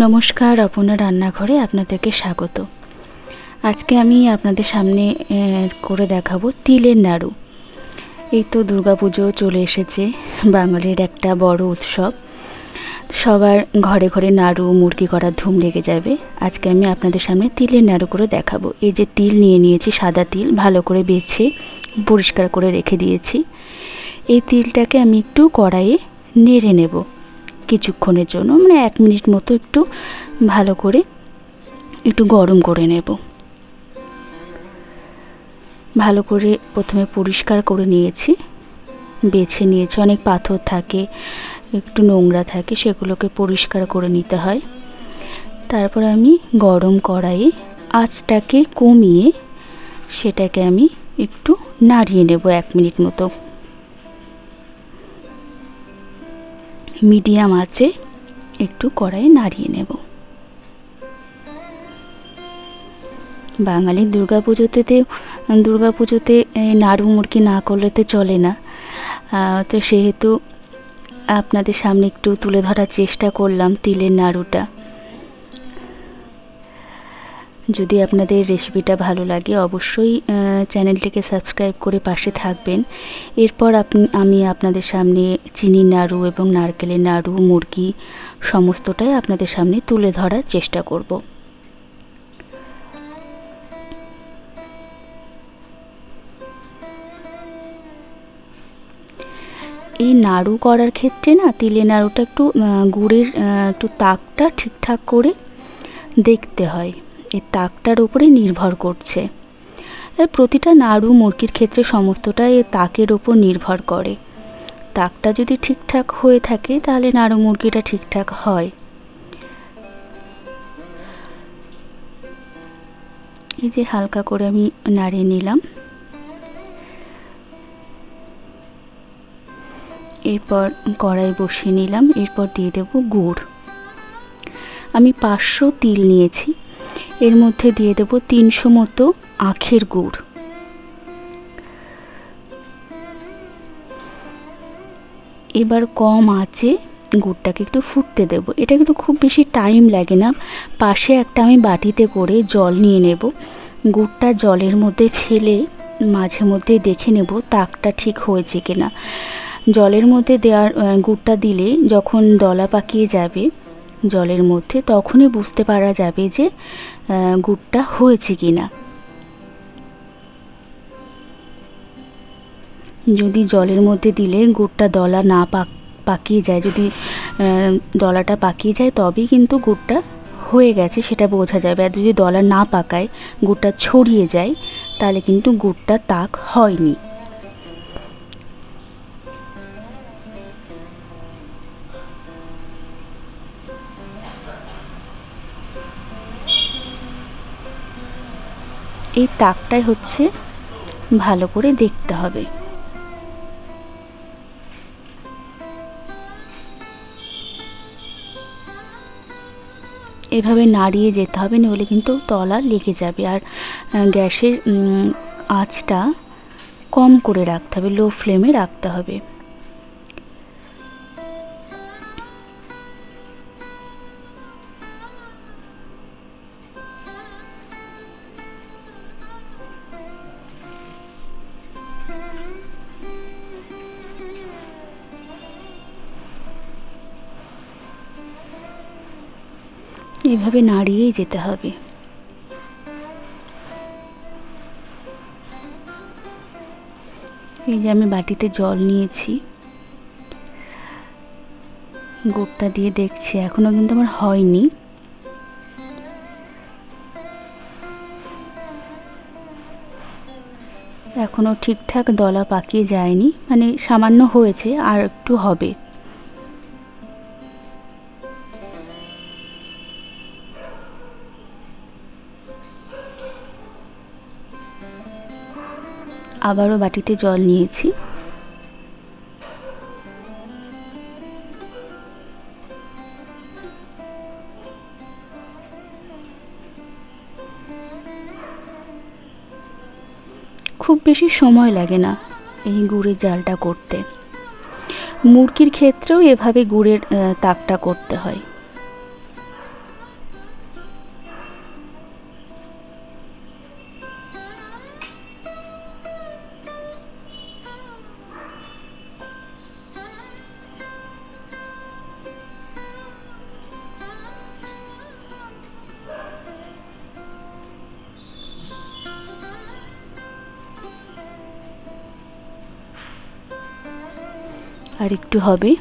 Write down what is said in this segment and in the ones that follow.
নমস্কার, অপর্ণা রান্নাঘরে আপনাদেরকে স্বাগত। আজকে আমি আপনাদের সামনে করে দেখাবো তিলের নাড়ু। এই তো দুর্গাপুজো চলে এসেছে, বাঙালির একটা বড় উৎসব। সবার ঘরে ঘরে নাড়ু মুড়কি করার ধুম লেগে যাবে। আজকে আমি আপনাদের সামনে তিলের নাড়ু করে দেখাবো। এই যে তিল নিয়েছি, সাদা তিল, ভালো করে বেছে পরিষ্কার করে রেখে দিয়েছি। এই তিলটাকে আমি একটু কড়াইয়ে নেড়ে নেব কিছুক্ষণের জন্য, মানে 1 মিনিট মতো একটু ভালো করে একটু গরম করে নেব। ভালো করে প্রথমে পরিষ্কার করে নিয়েছি, বেছে নিয়েছি। অনেক পাথর থাকে, একটু নোংরা থাকে, সেগুলোকে পরিষ্কার করে নিতে হয়। তারপর আমি গরম কড়াইয়ে আঁচটাকে কমিয়ে সেটাকে আমি একটু নাড়িয়ে নেব 1 মিনিট মতো। মিডিয়াম আঁচে একটু কড়াইয়ে নাড়িয়ে নেব। বাঙালির দুর্গাপুজোতে নাড়ু মুড়কি না করলে তো চলে না। তো সেহেতু আপনাদের সামনে একটু তুলে ধরার চেষ্টা করলাম তিলের নাড়ুটা। যদি আপনাদের রেসিপিটা ভালো লাগে অবশ্যই চ্যানেলটিকে সাবস্ক্রাইব করে পাশে থাকবেন। এরপর আমি আপনাদের সামনে চিনির নাড়ু এবং নারকেলের নাড়ু, মুড়কি সমস্তটাই আপনাদের সামনে তুলে ধরার চেষ্টা করব। এই নাড়ু করার ক্ষেত্রে না, তিলের নাড়ুটা একটু গুড়ের একটু তাকটা ঠিকঠাক করে দেখতে হয়। এই তাকটার উপরে নির্ভর করছে। প্রতিটা নাড়ু মুড়কির ক্ষেত্রে সমস্তটাই এই তাকের ওপর নির্ভর করে। তাকটা যদি ঠিকঠাক হয়ে থাকে তাহলে নাড়ু মুড়কিটা ঠিকঠাক হয়। এই যে হালকা করে আমি নাড়িয়ে নিলাম। এরপর কড়াই বসিয়ে নিলাম। এরপর দিয়ে দেব গুড়। আমি 500 তিল নিয়েছি, এর মধ্যে দিয়ে দেব 300 মতো আখের গুড়। এবার কম আঁচে গুড়টাকে একটু ফুটতে দেব। এটা কিন্তু খুব বেশি টাইম লাগে না। পাশে একটা আমি বাটিতে করে জল নিয়ে নেব। গুড়টা জলের মধ্যে ফেলে মাঝে মধ্যে দেখে নেব তাকটা ঠিক হয়েছে কিনা। জলের মধ্যে গুড়টা দিলে যখন দলা পাকিয়ে যাবে জলের মধ্যে, তখনই বুঝতে পারা যাবে যে গুড়টা হয়েছে কিনা। যদি জলের মধ্যে দিলে গুড়টা দলা না পাকিয়ে যায়, যদি দলাটা পাকিয়ে যায় তবেই কিন্তু গুড়টা হয়ে গেছে সেটা বোঝা যাবে। আর যদি দলা না পাকায়, গুড়টা ছড়িয়ে যায়, তাহলে কিন্তু গুড়টা তাক হয়নি। এই তাকটাই হচ্ছে ভালো করে দেখতে হবে। এভাবে নাড়িয়ে যেতে হবে, নইলে কিন্তু তলা লেগে যাবে। আর গ্যাসের আঁচটা কম করে রাখতে হবে, লো ফ্লেমে রাখতে হবে। এভাবে নাড়িয়েই যেতে হবে। এই যে আমি বাটিতে জল নিয়েছি, গুড়টা দিয়ে দেখছি, এখনো কিন্তু আমার হয়নি। এখনো ঠিকঠাক দলা পাকিয়ে যায়নি, মানে সামান্য হয়েছে, আর একটু হবে। আবারও বাটিতে জল নিয়েছি। খুব বেশি সময় লাগে না এই গুড়ের জালটা করতে। মুড়কির ক্ষেত্রেও এভাবে গুড়ের তাকটা করতে হয়। আর একটু হবে।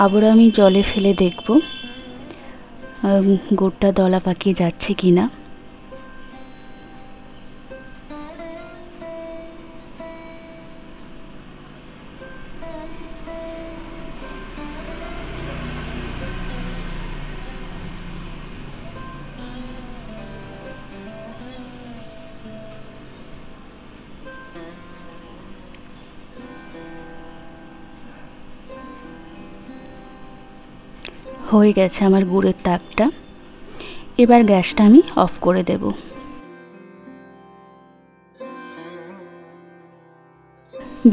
আবার আমি জলে ফেলে দেখব গুড়টা দলা পাকিয়ে যাচ্ছে কিনা। হয়ে গেছে আমার গুড়ের তাকটা। এবার গ্যাসটা আমি অফ করে দেব।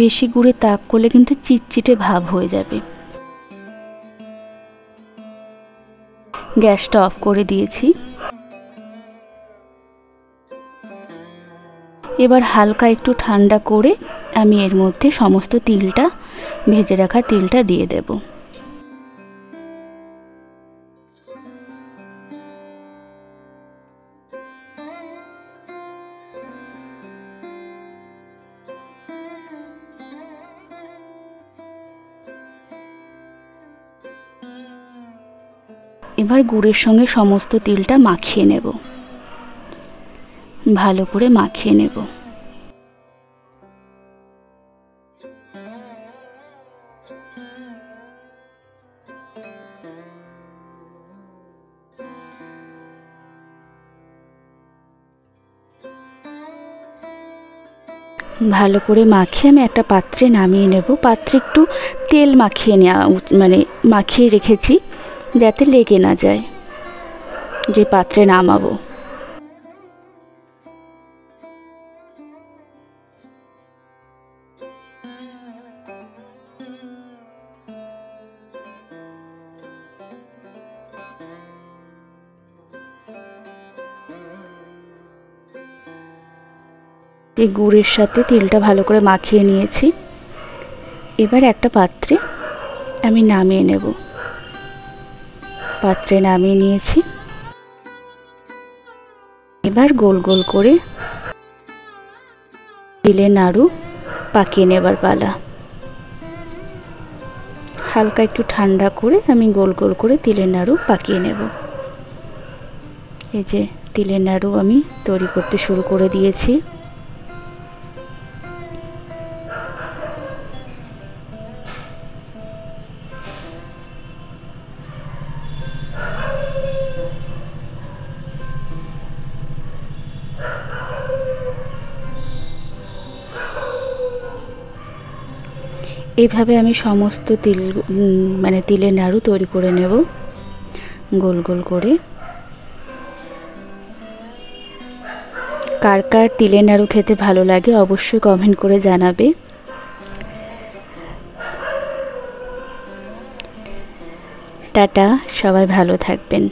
বেশি গুড়ের তাক করলে কিন্তু চিটচিটে ভাব হয়ে যাবে। গ্যাসটা অফ করে দিয়েছি। এবার হালকা একটু ঠান্ডা করে আমি এর মধ্যে সমস্ত তিলটা, ভেজে রাখা তিলটা দিয়ে দেব। এবার গুড়ের সঙ্গে সমস্ত তিলটা মাখিয়ে নেব, ভালো করে মাখিয়ে নেব। ভালো করে মাখিয়ে আমি একটা পাত্রে নামিয়ে নেব। পাত্রে একটু তেল মাখিয়ে নেওয়া, মানে মাখিয়ে রেখেছি যাতে লেগে না যায় যে পাত্রে নামাবো। এই গুড়ের সাথে তিলটা ভালো করে মাখিয়ে নিয়েছি। এবার একটা পাত্রে আমি নামিয়ে নেব। পাত্রে নামিয়ে নিয়েছি। এবার গোল গোল করে তিলের নাড়ু পাকিয়ে নেবার পালা। হালকা একটু ঠান্ডা করে আমি গোল গোল করে তিলের নাড়ু পাকিয়ে নেব। এই যে তিলের নাড়ু আমি তৈরি করতে শুরু করে দিয়েছি। এইভাবে আমি সমস্ত তিলের নাড়ু তৈরি করে নেব গোল গোল করে। কার কার তিলের নাড়ু খেতে ভালো লাগে অবশ্যই কমেন্ট করে জানাবে। টাটা, সবাই ভালো থাকবেন।